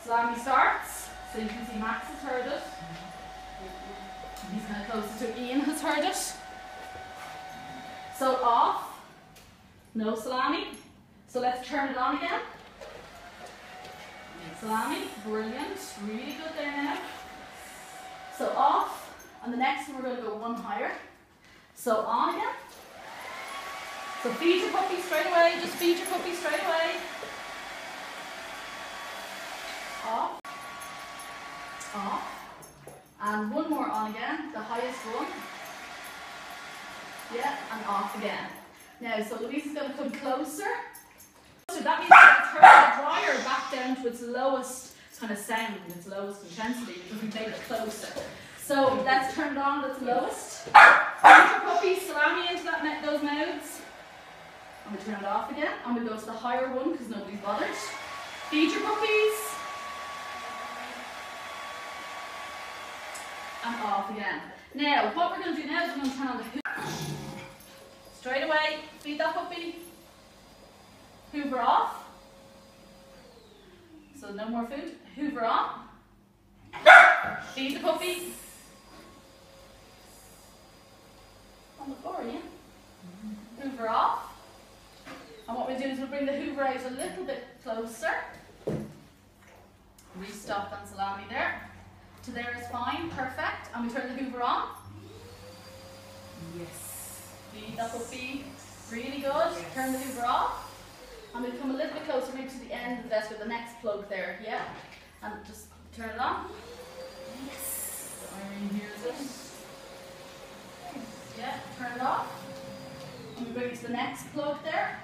Salami starts. So you can see Max has heard it. He's kind of closer to Ian has heard it. So off. No salami. So let's turn it on again. Salami, brilliant. Really good there now. So off. And the next one we're going to go one higher. So on again. So feed your puppy straight away. Just feed your puppy straight away. Off. Off. And one more on again. The highest one. Yeah, and off again. Now, so Louise is going to come closer. So that means we're going to turn the dryer back down to its lowest kind of sound, its lowest intensity, because we made it closer. So let's turn it on at its lowest. Put your puppy salami into those mouths. And we turn it off again. And we go to the higher one because nobody's bothered. Feed your puppies. And off again. Now, what we're going to do now is we're going to turn on the hoover. Straight away, feed that puppy. Hoover off. So no more food. Hoover on. Feed the puppy. On the floor, yeah. Hoover off. And what we'll do is we'll bring the hoover out a little bit closer. Restop on salami there. To there is fine, perfect. And we turn the hoover on. Yes. Feed that puppy. Really good. Yes. Turn the hoover off. And we'll come a little bit closer, maybe to the end of the desk with the next plug there. Yeah. And just turn it on. Yes. Irene hears it. Yeah, turn it off. And we bring it to the next plug there.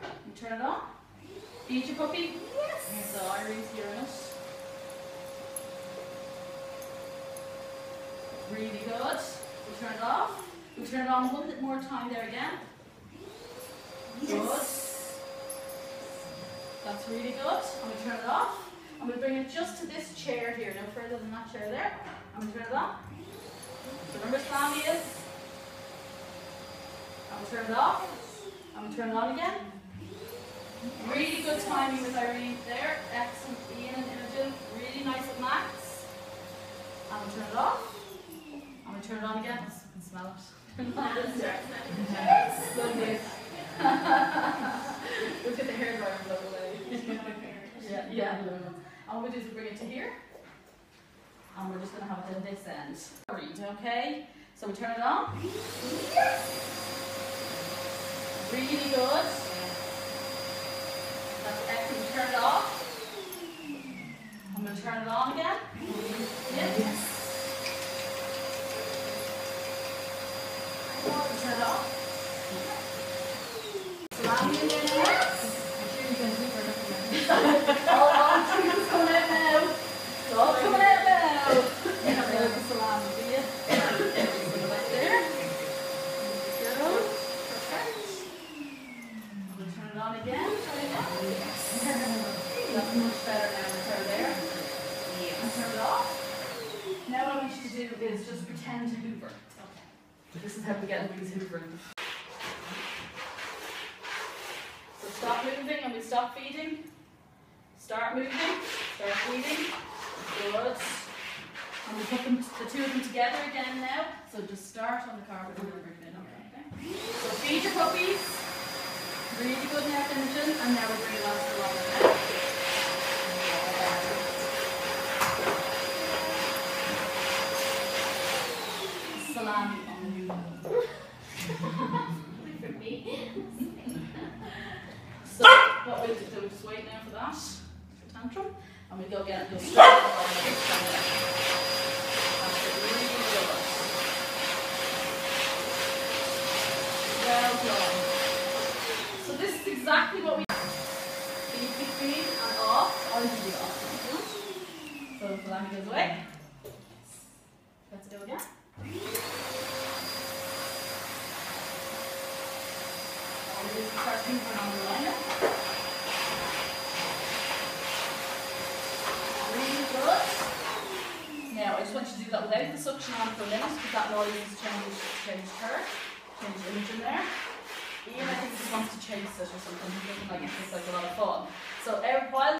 And turn it on. Feed your puppy. Yes. So Irene's hearing it. Really good. We turn it off. We turn it on one bit more time there again. Yes. Good. That's really good. And we turn it off. And we bring it just to this chair here, no further than that chair there. And we turn it on. So remember salami is. And we turn it off. And we turn it on again. Really good timing with Irene there. Excellent, Ian and Imogen. Really nice with Max. And we turn it off. And we turn it on again. You can smell it. Lovely. Look at the hairdryer and blow away. Yeah. And what we do is we bring it to here. And we're just going to have it at this end. Read, okay? So we turn it on. Really good. That's excellent. Turn it off. I'm going to turn it on again. Yes. Turn it off. Salami in there now. All three is coming out now. It's all coming out now. You have a little salami, do you? Right there. There we go. Perfect. We'll turn it on again. That's much better now with her there. And turn it off. Now what I want you to do is just pretend to hoover. This is how we get Louise hoovering. So stop moving and we stop feeding. Start moving. Start feeding. Good. And we put them, the two of them together again now. So just start on the carpet and then bring it in. Okay. So feed your puppies. Really good now, Imogen. And now we bring it on to the longer now. Salami. So what we'll do is just wait now for that tantrum, and we go get it. Go straight on the next time. That's really good. Well done. So this is exactly what we feed and off. I'll do the off. So the salami goes away. Let's go again. Start hoovering on the liner. Really good. Now I just want you to do that without the suction on for a minute because that noise has changed her. Change the image in there. Ian I think he just wants to chase it or something. He's looking like it's just like a lot of fun. So while